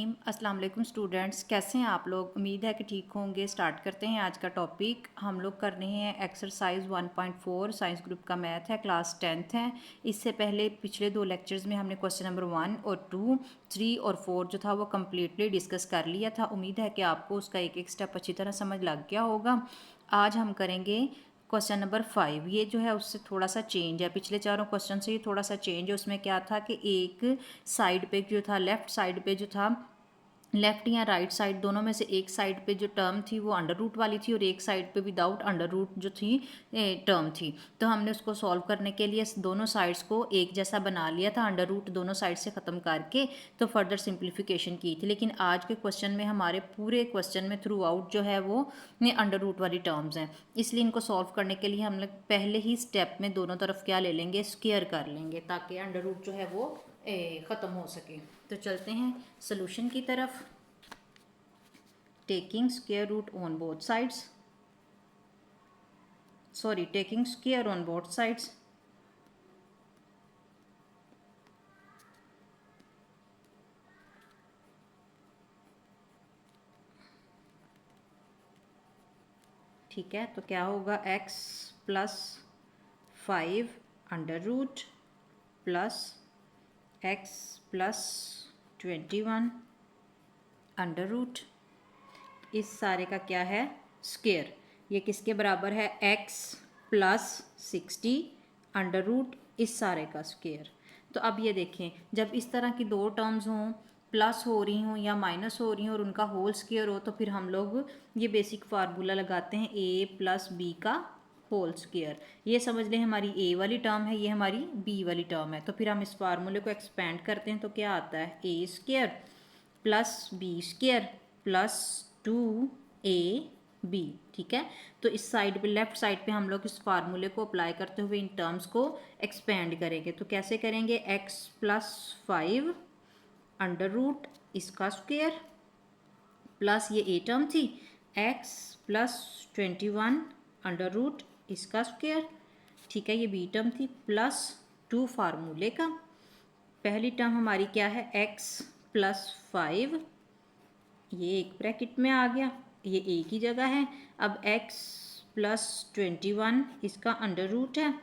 रहीम। अस्सलाम वालेकुम स्टूडेंट्स, कैसे हैं आप लोग? उम्मीद है कि ठीक होंगे। स्टार्ट करते हैं आज का टॉपिक। हम लोग कर रहे हैं एक्सरसाइज 1.4 साइंस ग्रुप का मैथ है, क्लास 10th है। इससे पहले पिछले 2 लेक्चर्स में हमने क्वेश्चन नंबर 1 और 2, 3 और 4 जो था वो कम्प्लीटली डिस्कस कर लिया था। उम्मीद है कि आपको उसका एक एक स्टेप अच्छी तरह समझ लग गया होगा। आज हम करेंगे क्वेश्चन नंबर 5। ये जो है उससे थोड़ा सा चेंज है, पिछले चारों क्वेश्चन से ये थोड़ा सा चेंज है। उसमें क्या था कि एक साइड पे जो था, लेफ़्ट साइड पे जो था, लेफ़्ट या राइट साइड दोनों में से एक साइड पे जो टर्म थी वो अंडर रूट वाली थी और एक साइड पे विदाउट अंडर रूट जो थी टर्म थी। तो हमने उसको सॉल्व करने के लिए दोनों साइड्स को एक जैसा बना लिया था, अंडर रूट दोनों साइड से ख़त्म करके तो फर्दर सिंप्लीफिकेशन की थी। लेकिन आज के क्वेश्चन में हमारे पूरे क्वेश्चन में थ्रू आउट जो है वो अंडर रूट वाली टर्म्स हैं, इसलिए इनको सॉल्व करने के लिए हम लोग पहले ही स्टेप में दोनों तरफ क्या ले लेंगे, स्क्वायर कर लेंगे, ताकि अंडर रूट जो है वो ख़त्म हो सके। तो चलते हैं सोल्यूशन की तरफ। Taking square root on both sides, taking square on both sides. ठीक है, तो क्या होगा, x plus 5 under root plus x plus 21 under root, इस सारे का क्या है, स्क्वायर। ये किसके बराबर है, x प्लस 60 अंडर रूट इस सारे का स्क्वायर। तो अब ये देखें, जब इस तरह की दो टर्म्स हों, प्लस हो रही हों या माइनस हो रही हों और उनका होल स्क्वायर हो, तो फिर हम लोग ये बेसिक फार्मूला लगाते हैं a प्लस बी का होल स्क्वायर। ये समझ लें हमारी a वाली टर्म है, ये हमारी b वाली टर्म है। तो फिर हम इस फार्मूले को एक्सपेंड करते हैं तो क्या आता है, a square plus B square plus 2ab। ठीक है, तो इस साइड पे, लेफ्ट साइड पे हम लोग इस फार्मूले को अप्लाई करते हुए इन टर्म्स को एक्सपेंड करेंगे। तो कैसे करेंगे, x प्लस 5 अंडर रूट इसका स्क्वायर प्लस ये a टर्म थी, x प्लस 21 अंडर रूट इसका स्क्वायर। ठीक है, ये b टर्म थी प्लस 2 फार्मूले का। पहली टर्म हमारी क्या है, x प्लस 5, ये एक ब्रैकेट में आ गया, ये a की जगह है। अब x प्लस 21 इसका अंडर रूट है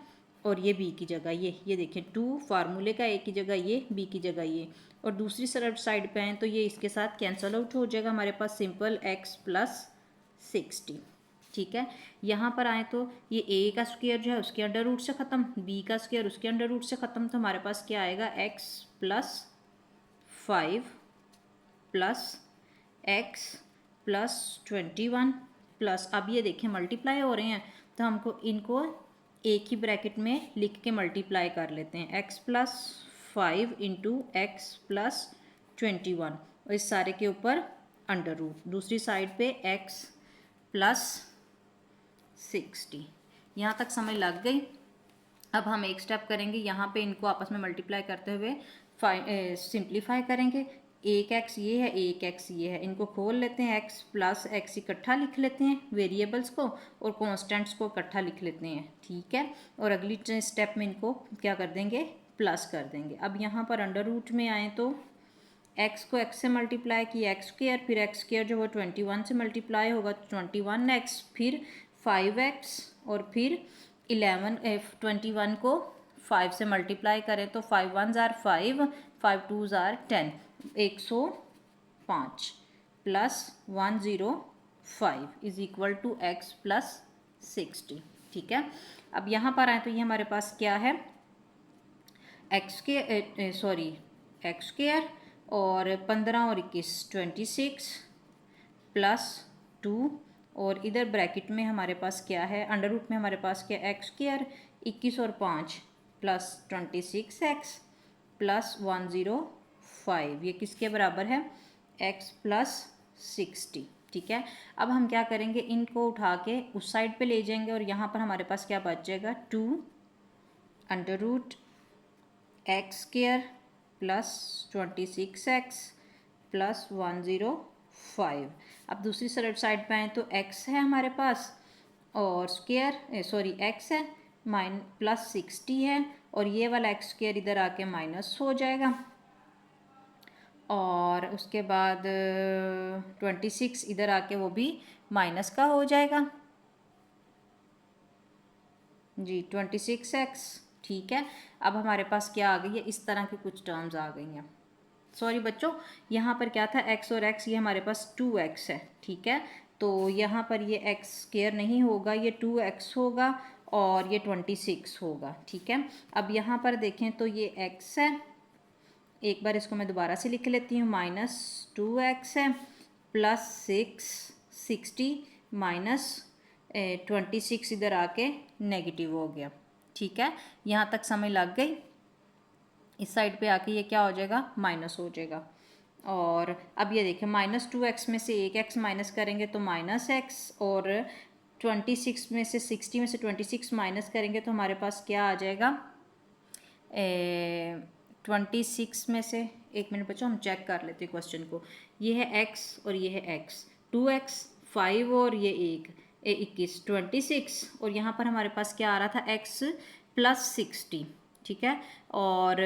और ये b की जगह ये देखें, 2 फार्मूले का, a की जगह ये, b की जगह ये। और दूसरी साइड पे आए तो ये इसके साथ कैंसल आउट हो जाएगा, हमारे पास सिंपल x प्लस 60। ठीक है, यहाँ पर आए तो ये a का स्क्वायर जो है उसके अंडर रूट से ख़त्म, b का स्क्वायर उसके अंडर रूट से ख़त्म, तो हमारे पास क्या आएगा, x plus 5 plus x plus 21 plus, अब ये देखें मल्टीप्लाई हो रहे हैं तो हमको इनको एक ही ब्रैकेट में लिख के मल्टीप्लाई कर लेते हैं, x plus 5 into x plus 21 और इस सारे के ऊपर अंडर रूट, दूसरी साइड पे x प्लस 60। यहाँ तक समझ लग गई। अब हम एक स्टेप करेंगे, यहाँ पे इनको आपस में मल्टीप्लाई करते हुए सिंप्लीफाई करेंगे। एक x ये है, एक x ये है, इनको खोल लेते हैं, x प्लस x इकट्ठा लिख लेते हैं वेरिएबल्स को और कॉन्स्टेंट्स को इकट्ठा लिख लेते हैं। ठीक है, और अगली स्टेप में इनको क्या कर देंगे, प्लस कर देंगे। अब यहाँ पर अंडर रूट में आए तो x को x से मल्टीप्लाई किया, एक्स स्क्वायर, फिर एक्स स्क्वायर जो वो 21 से मल्टीप्लाई होगा तो 21x, फिर 5x और फिर 21 को 5 से मल्टीप्लाई करें तो 5 1s are 5, 5 2s are 10, 105 plus 105 is equal to x plus 60। ठीक है, अब यहाँ पर आए तो ये हमारे पास क्या है, एक्स स्क्वायर और 15 और 21 26 प्लस 2 और इधर ब्रैकेट में हमारे पास क्या है, अंडर रूट में हमारे पास क्या, एक्स स्क्वायर 21 और 5 प्लस 26x प्लस 105, ये किसके बराबर है, x प्लस 60। ठीक है, अब हम क्या करेंगे, इनको उठा के उस साइड पे ले जाएंगे और यहाँ पर हमारे पास क्या बच जाएगा, 2 under root x square plus 26x plus 105। अब दूसरी साइड पे आए तो x है हमारे पास और स्क्वायर x है प्लस 60 है और ये वाला एक्स स्क्वायर इधर आके माइनस हो जाएगा और उसके बाद 26 इधर आके वो भी माइनस का हो जाएगा जी, 26x। ठीक है, अब हमारे पास क्या आ गई है, इस तरह की कुछ टर्म्स आ गई हैं। सॉरी बच्चों, यहाँ पर क्या था, x और x, ये हमारे पास 2x है। ठीक है, तो यहाँ पर ये x स्क्वायर नहीं होगा, ये 2x होगा और ये 26 होगा। ठीक है, अब यहाँ पर देखें तो ये x है, एक बार इसको मैं दोबारा से लिख लेती हूँ, -2x है प्लस 60 माइनस 26 इधर आके नेगेटिव हो गया। ठीक है, यहाँ तक समझ लग गई। इस साइड पे आके ये क्या हो जाएगा, माइनस हो जाएगा। और अब ये देखें, -2x में से एक x माइनस करेंगे तो -x, और 26 में से 60 में से 26 माइनस करेंगे तो हमारे पास क्या आ जाएगा, 26 में से, एक मिनट बच्चों हम चेक कर लेते हैं क्वेश्चन को। ये है x और ये है x, 2x 5 और ये 21 26, और यहाँ पर हमारे पास क्या आ रहा था, x प्लस 60। ठीक है, और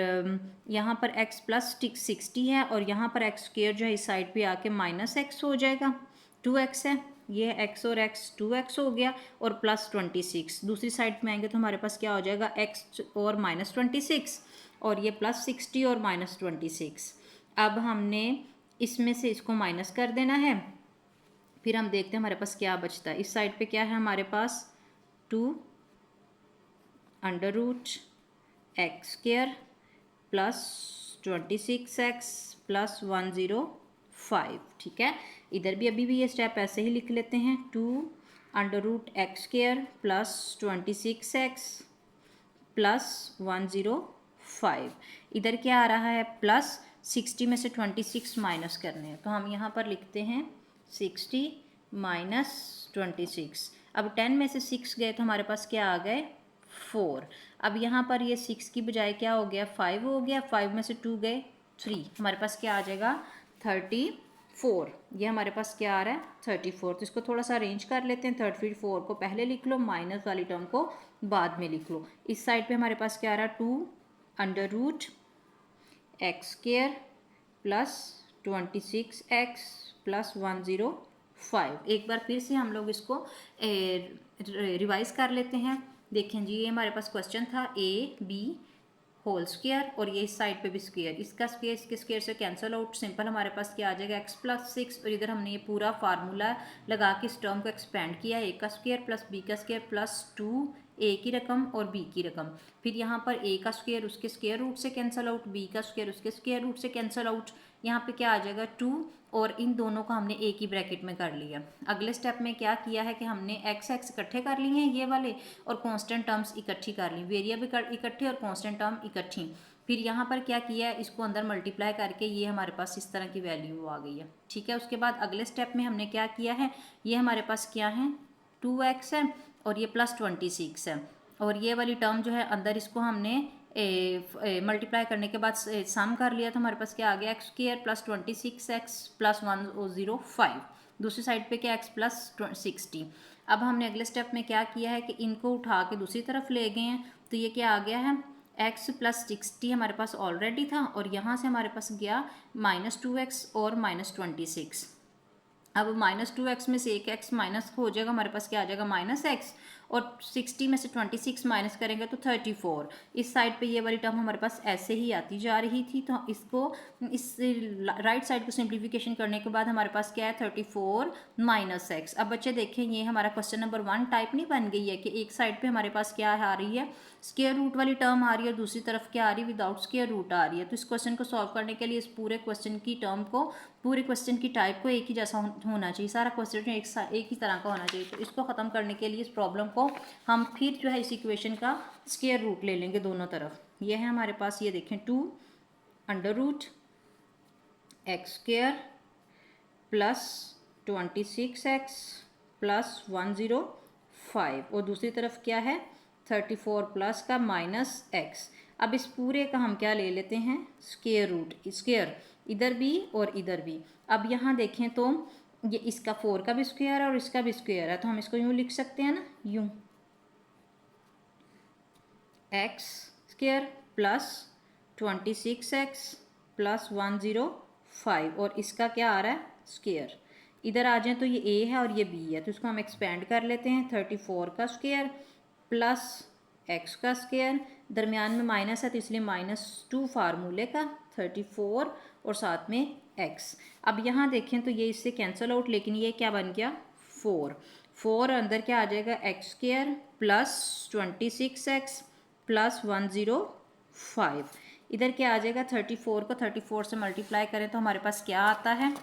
यहाँ पर x प्लस 60 है, और यहाँ पर x स्क्वायर जो है इस साइड पे आके -x हो जाएगा, 2x है, ये x और x 2x हो गया, और प्लस 26 दूसरी साइड में आएंगे तो हमारे पास क्या हो जाएगा, x और -26, और ये प्लस 60 और -26। अब हमने इसमें से इसको माइनस कर देना है, फिर हम देखते हैं हमारे पास क्या बचता है। इस साइड पे क्या है हमारे पास, 2 √x square plus 26x plus 105। ठीक है, इधर भी अभी भी ये स्टेप ऐसे ही लिख लेते हैं, 2 √x square plus 26x plus 105। इधर क्या आ रहा है, प्लस 60 में से 26 माइनस करने हैं, तो हम यहाँ पर लिखते हैं 60 माइनस 26। अब 10 में से 6 गए तो हमारे पास क्या आ गए, 4। अब यहाँ पर ये 6 की बजाय क्या हो गया, 5 हो गया, 5 में से 2 गए 3, हमारे पास क्या आ जाएगा, 34। ये हमारे पास क्या आ रहा है, 34। तो इसको थोड़ा सा अरेंज कर लेते हैं, 34 को पहले लिख लो, माइनस वाली टर्म को बाद में लिख लो। इस साइड पे हमारे पास क्या आ रहा है, 2 √x square plus 26x plus 105। एक बार फिर से हम लोग इसको रिवाइज कर लेते हैं। देखें जी, ये हमारे पास क्वेश्चन था AB होल स्क्वायर, और ये इस साइड पे भी स्क्वायर, इसका स्क्वायर इसके स्क्वायर से कैंसिल आउट, सिंपल हमारे पास क्या आ जाएगा, x प्लस 6, और इधर हमने ये पूरा फार्मूला लगा के इस टर्म को एक्सपेंड किया, a का स्क्वायर प्लस b का स्क्वायर प्लस 2 a की रकम और b की रकम, फिर यहाँ पर a का स्क्वायर उसके स्क्वायर रूट से कैंसिल आउट, b का स्क्वायर उसके स्क्वायर रूट से कैंसिल आउट, यहाँ पे क्या आ जाएगा 2, और इन दोनों को हमने एक ही ब्रैकेट में कर लिया। अगले स्टेप में क्या किया है कि हमने x इकट्ठे कर लिए हैं ये वाले, और कांस्टेंट टर्म्स इकट्ठी कर ली, वेरिएबल इकट्ठे और कांस्टेंट टर्म इकट्ठी। फिर यहाँ पर क्या किया है, इसको अंदर मल्टीप्लाई करके ये हमारे पास इस तरह की वैल्यू आ गई है। ठीक है, उसके बाद अगले स्टेप में हमने क्या किया है, ये हमारे पास क्या है, 2x है और ये प्लस 26 है, और ये वाली टर्म जो है अंदर इसको हमने मल्टीप्लाई करने के बाद सम कर लिया, तो हमारे पास क्या आ गया, x square plus 26x plus 105। दूसरी साइड पे क्या, x प्लस 60। अब हमने अगले स्टेप में क्या किया है कि इनको उठा के दूसरी तरफ ले गए हैं, तो ये क्या आ गया है, x प्लस 60 हमारे पास ऑलरेडी था, और यहाँ से हमारे पास गया -2x और -26। अब -2x में से एक x माइनस हो जाएगा, हमारे पास क्या आ जाएगा, -x, और 60 में से 26 माइनस करेंगे तो 34। इस साइड पे ये वाली टर्म हमारे पास ऐसे ही आती जा रही थी, तो इसको इस राइट साइड को सिंप्लीफिकेशन करने के बाद हमारे पास क्या है, 34 माइनस x। अब बच्चे देखें, ये हमारा क्वेश्चन नंबर 1 टाइप नहीं बन गई है कि एक साइड पे हमारे पास क्या आ रही है, स्क्वायर रूट वाली टर्म आ रही है, और दूसरी तरफ क्या आ रही है, विदाउट स्क्वायर रूट आ रही है। तो इस क्वेश्चन को सॉल्व करने के लिए इस पूरे क्वेश्चन की टर्म को, पूरे क्वेश्चन की टाइप को एक ही जैसा होना चाहिए, सारा क्वेश्चन एक ही तरह का होना चाहिए। तो इसको ख़त्म करने के लिए इस प्रॉब्लम को हम फिर जो है इस इक्वेशन का स्क्वायर रूट ले लेंगे दोनों तरफ। ये है हमारे पास, ये देखें 2 √x square plus 26x plus 105, और दूसरी तरफ क्या है, 34 प्लस का -x। अब इस पूरे का हम क्या ले लेते हैं, स्क्वायर रूट, स्क्वायर इधर भी और इधर भी। अब यहाँ देखें तो ये इसका 4 का भी स्क्वायर है और इसका भी स्क्वायर है, तो हम इसको यूँ लिख सकते हैं ना, यूँ x square plus 26x plus 105 5 और इसका क्या आ रहा है स्क्वायर। इधर आ जाएं तो ये a है और ये b है, तो इसको हम एक्सपेंड कर लेते हैं। 34 का स्क्वायर प्लस x का स्क्वायर, दरमियान में माइनस है तो इसलिए -2 फार्मूले का 34 और साथ में x। अब यहाँ देखें तो ये इससे कैंसिल आउट, लेकिन ये क्या बन गया 4 अंदर क्या आ जाएगा x square plus 26x plus 105। इधर क्या आ जाएगा 34 को 34 से मल्टीप्लाई करें तो हमारे पास क्या आता है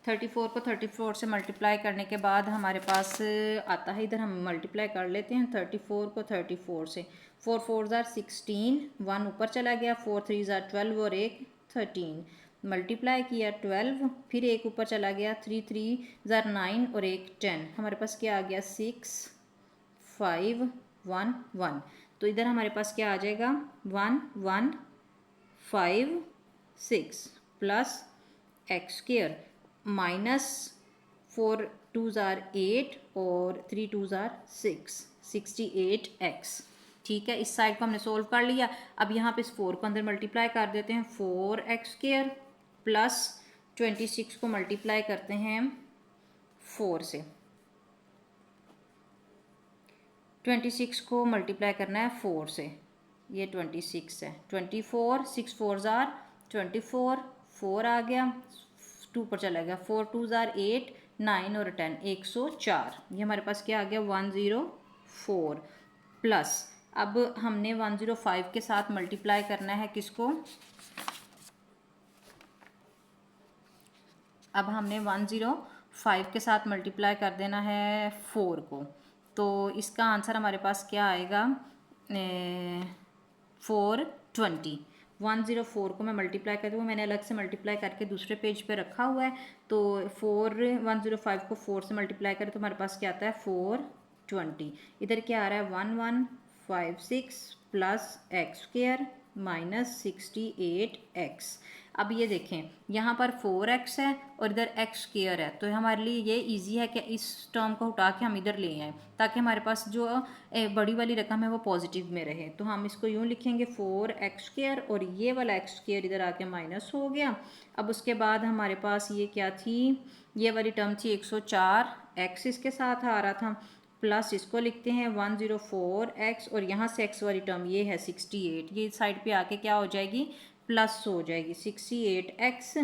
34 को 34 से मल्टीप्लाई करने के बाद हमारे पास आता है, इधर हम मल्टीप्लाई कर लेते हैं 34 को 34 से। 4 4 ज़ार 16, 1 ऊपर चला गया, 4 3 ज़ार 12 और 1 13, मल्टीप्लाई किया 12, फिर एक ऊपर चला गया, 3 3 ज़ार 9 और 1 10, हमारे पास क्या आ गया 6 5 1 1। तो इधर हमारे पास क्या आ जाएगा 1 1 5 6 प्लस एक्स स्क्वायर माइनस 4 2 ज़ार 8 और 3 2 ज़ार 6 68x। ठीक है, इस साइड को हमने सोल्व कर लिया। अब यहाँ पे इस 4 को अंदर मल्टीप्लाई कर देते हैं, 4x स्क्वायर प्लस 26 को मल्टीप्लाई करते हैं 4 से, 26 को मल्टीप्लाई करना है 4 से, ये 26 है, 24 6 4 ज़ार 24, 4 आ गया 2 पर चला गया, 4 2 ज़ार 8 9 और 10 104। ये हमारे पास क्या आ गया 104 प्लस, अब हमने 105 के साथ मल्टीप्लाई करना है किसको, अब हमने 105 के साथ मल्टीप्लाई कर देना है 4 को, तो इसका आंसर हमारे पास क्या आएगा 420। 104 को मैं मल्टीप्लाई करती हूँ, मैंने अलग से मल्टीप्लाई करके दूसरे पेज पे रखा हुआ है, तो 105 को 4 से मल्टीप्लाई करें तो हमारे पास क्या आता है 420। इधर क्या आ रहा है 1156 plus x square minus 68x। अब ये देखें यहाँ पर 4x है और इधर x स्क्वायर है, तो हमारे लिए ये इजी है कि इस टर्म को उठा के हम इधर ले आएँ ताकि हमारे पास जो बड़ी वाली रकम है वो पॉजिटिव में रहे। तो हम इसको यूँ लिखेंगे 4x स्क्वायर और ये वाला x स्क्वायर इधर आके माइनस हो गया। अब उसके बाद हमारे पास ये क्या थी, ये वाली टर्म थी 104, x इसके साथ आ रहा था, प्लस इसको लिखते हैं 104x और यहाँ से x वाली टर्म ये है 68, ये साइड पे आके क्या हो जाएगी प्लस हो जाएगी 68x।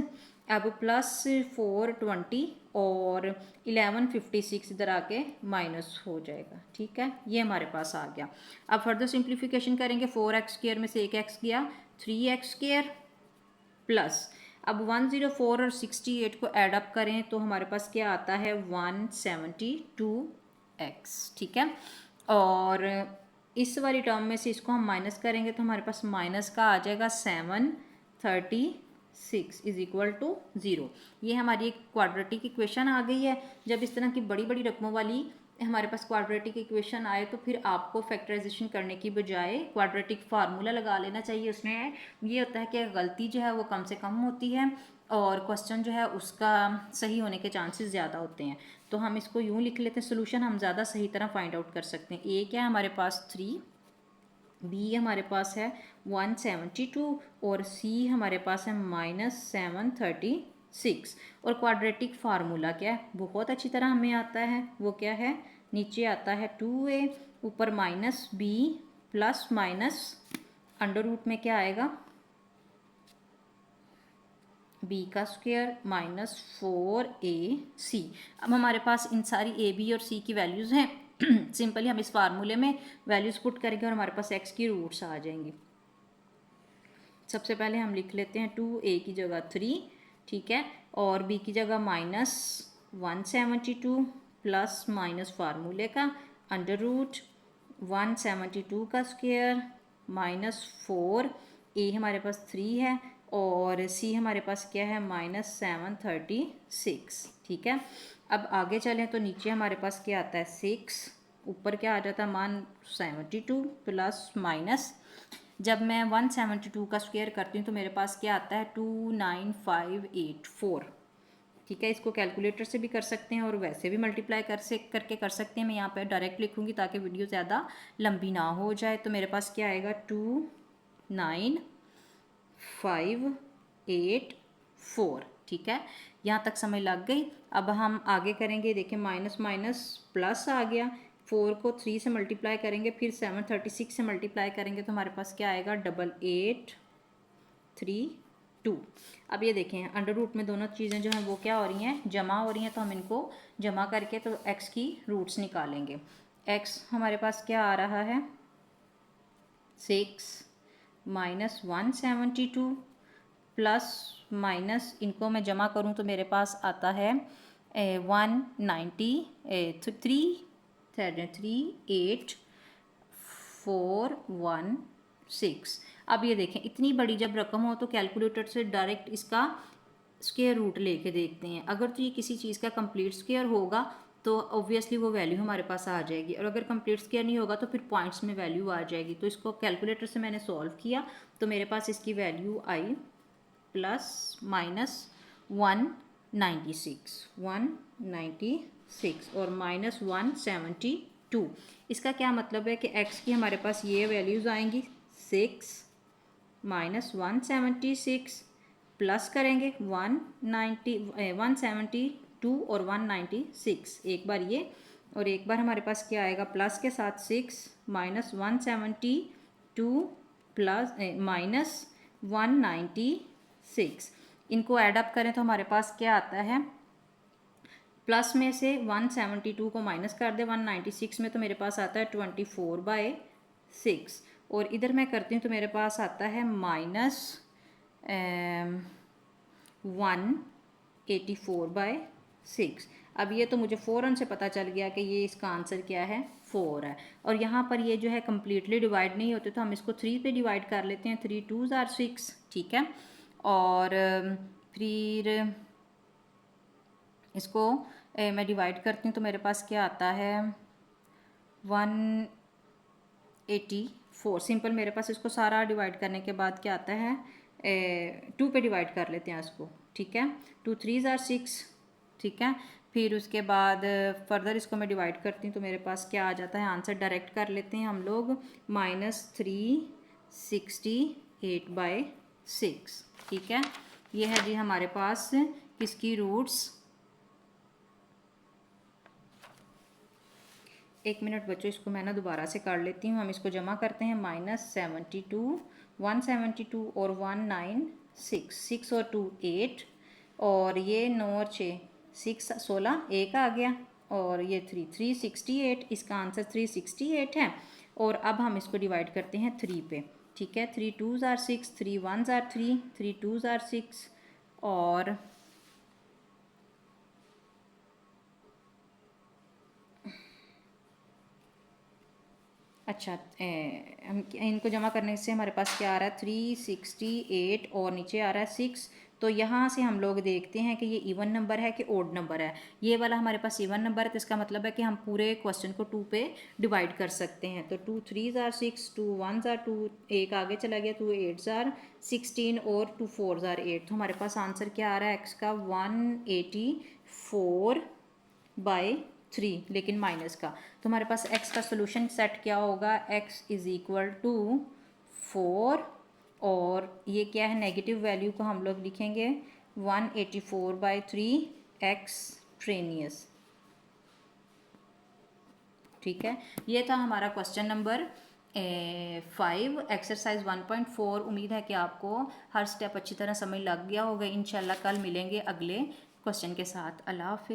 अब प्लस 420 और 1156 इधर आके माइनस हो जाएगा। ठीक है, ये हमारे पास आ गया। अब फर्दर सिंप्लीफिकेशन करेंगे, 4x स्क्वायर में से एक x गया 3x स्क्वायर प्लस, अब 104 और 68 को ऐड अप करें तो हमारे पास क्या आता है 172x। ठीक है, और इस वाली टर्म में से इसको हम माइनस करेंगे तो हमारे पास माइनस का आ जाएगा 736 इज इक्वल टू 0। ये हमारी एक क्वाड्रेटिक इक्वेशन आ गई है। जब इस तरह की बड़ी बड़ी रकमों वाली हमारे पास क्वाड्रेटिक इक्वेशन आए तो फिर आपको फैक्टराइजेशन करने की बजाय क्वाड्रेटिक फार्मूला लगा लेना चाहिए। उसमें ये होता है कि गलती जो है वो कम से कम होती है और क्वेश्चन जो है उसका सही होने के चांसेस ज़्यादा होते हैं। तो हम इसको यूँ लिख लेते हैं, सोल्यूशन हम ज़्यादा सही तरह फाइंड आउट कर सकते हैं। ए क्या है हमारे पास 3, बी हमारे पास है 172 और सी हमारे पास है -736। और क्वाड्रेटिक फार्मूला क्या है बहुत अच्छी तरह हमें आता है, वो क्या है नीचे आता है 2a, ऊपर -b plus minus under root में क्या आएगा b का स्क्वायर -4ac। अब हमारे पास इन सारी a b और c की वैल्यूज़ हैं। सिंपली हम इस फार्मूले में वैल्यूज़ पुट करेंगे और हमारे पास x की रूट्स आ जाएंगी। सबसे पहले हम लिख लेते हैं 2a की जगह 3, ठीक है, और b की जगह -172 प्लस माइनस फार्मूले का अंडर रूट 172 का स्क्वायर -4, a हमारे पास 3 है और c हमारे पास क्या है -736। ठीक है, अब आगे चलें तो नीचे हमारे पास क्या आता है 6, ऊपर क्या आ जाता है 172 प्लस माइनस, जब मैं 172 का स्क्वायर करती हूँ तो मेरे पास क्या आता है 29584। ठीक है, इसको कैलकुलेटर से भी कर सकते हैं और वैसे भी मल्टीप्लाई करके कर सकते हैं। मैं यहाँ पे डायरेक्ट लिखूँगी ताकि वीडियो ज़्यादा लंबी ना हो जाए। तो मेरे पास क्या आएगा 29584 4। ठीक है, यहाँ तक समझ लग गई। अब हम आगे करेंगे, देखिए माइनस माइनस प्लस आ गया, 4 को 3 से मल्टीप्लाई करेंगे, फिर 736 से मल्टीप्लाई करेंगे तो हमारे पास क्या आएगा 8832। अब ये देखें अंडर रूट में दोनों चीज़ें जो हैं वो क्या हो रही हैं, जमा हो रही हैं, तो हम इनको जमा करके तो x की रूट्स निकालेंगे। x हमारे पास क्या आ रहा है 6 माइनस 172 प्लस माइनस इनको मैं जमा करूं तो मेरे पास आता है 193,38416। अब ये देखें इतनी बड़ी जब रकम हो तो कैलकुलेटर से डायरेक्ट इसका स्क्वायर रूट लेके देखते हैं। अगर तो ये किसी चीज़ का कंप्लीट स्क्वायर होगा तो ऑब्वियसली वो वैल्यू हमारे पास आ जाएगी, और अगर कंप्लीट स्क्वायर नहीं होगा तो फिर पॉइंट्स में वैल्यू आ जाएगी। तो इसको कैलकुलेटर से मैंने सॉल्व किया तो मेरे पास इसकी वैल्यू आई प्लस माइनस 196 और माइनस 172। इसका क्या मतलब है कि x की हमारे पास ये वैल्यूज़ आएंगी 6 माइनस 176 प्लस करेंगे 172 और 196, एक बार ये और एक बार हमारे पास क्या आएगा प्लस के साथ 6 माइनस 172 प्लस माइनस 196। इनको ऐड अप करें तो हमारे पास क्या आता है, प्लस में से 172 को माइनस कर दे 196 में तो मेरे पास आता है 24/6, और इधर मैं करती हूँ तो मेरे पास आता है माइनस 184/6। अब ये तो मुझे फ़ौरन से पता चल गया कि ये इसका आंसर क्या है 4 है। और यहाँ पर ये जो है कम्प्लीटली डिवाइड नहीं होते तो हम इसको 3 पे डिवाइड कर लेते हैं, 3 2s are 6। ठीक है, और फिर इसको मैं डिवाइड करती हूँ तो मेरे पास क्या आता है 184। सिंपल मेरे पास इसको सारा डिवाइड करने के बाद क्या आता है 2 पे डिवाइड कर लेते हैं इसको। ठीक है, 2 3s are 6। ठीक है, फिर उसके बाद फर्दर इसको मैं डिवाइड करती हूँ तो मेरे पास क्या आ जाता है, आंसर डायरेक्ट कर लेते हैं हम लोग -368/6। ठीक है, ये है जी हमारे पास किसकी रूट्स। एक मिनट बच्चों, इसको मैं ना दोबारा से कर लेती हूँ। हम इसको जमा करते हैं -72 172 और 196, 6 और 2 8, और ये 9 और 6 6 16 एक आ गया, और ये 368, इसका आंसर 368 है। और अब हम इसको डिवाइड करते हैं 3 पे। ठीक है, 3 2s are 6, 3 1s are 3, 3 2s are 6, और अच्छा हम इनको जमा करने से हमारे पास क्या आ रहा है 368 और नीचे आ रहा है 6। तो यहाँ से हम लोग देखते हैं कि ये इवन नंबर है कि ओड नंबर है। ये वाला हमारे पास इवन नंबर है तो इसका मतलब है कि हम पूरे क्वेश्चन को 2 पे डिवाइड कर सकते हैं। तो 2 3s are 6, 2 1s are 2, एक आगे चला गया, 2 8s are 16 और 2 4s are 8। तो हमारे पास आंसर क्या आ रहा है एक्स का 184/3, लेकिन माइनस का। तो हमारे पास x का सोल्यूशन सेट क्या होगा, x इज़ इक्वल टू 4, और ये क्या है नेगेटिव वैल्यू को हम लोग लिखेंगे 184/3 एक्सट्रेनियस। ठीक है, ये था हमारा क्वेश्चन नंबर 5 एक्सरसाइज 1.4। उम्मीद है कि आपको हर स्टेप अच्छी तरह समझ लग गया होगा। इंशाल्लाह कल मिलेंगे अगले क्वेश्चन के साथ। अल्लाह हाफिज़।